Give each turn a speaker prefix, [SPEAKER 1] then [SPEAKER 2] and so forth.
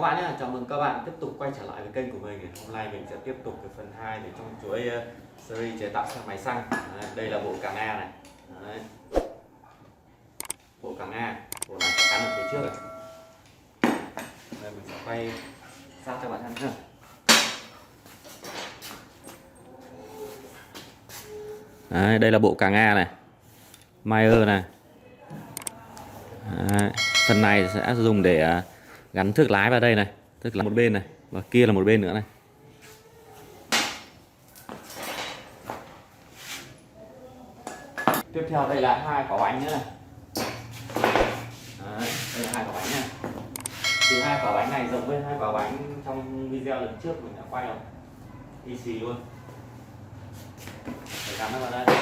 [SPEAKER 1] các bạn nhé, chào mừng các bạn tiếp tục quay trở lại với kênh của mình. Hôm nay mình sẽ tiếp tục cái phần 2 để trong chuỗi series chế tạo xe máy xăng. Đây là bộ càng A này. Đấy. Bộ càng A, bộ này sẽ cắn ở phía trước này. Đây mình sẽ quay sát cho bạn xem nhé. Đấy, đây là bộ càng A này, Mayer này. Đấy, phần này sẽ dùng để gắn thước lái vào đây này, tức là một bên này và kia là một bên nữa này. Tiếp theo đây là hai quả bánh nữa này. Đấy, đây là hai quả bánh này. Thì hai quả bánh này giống với hai quả bánh trong video lần trước mình đã quay rồi, y xì luôn. Để gắn nó vào đây.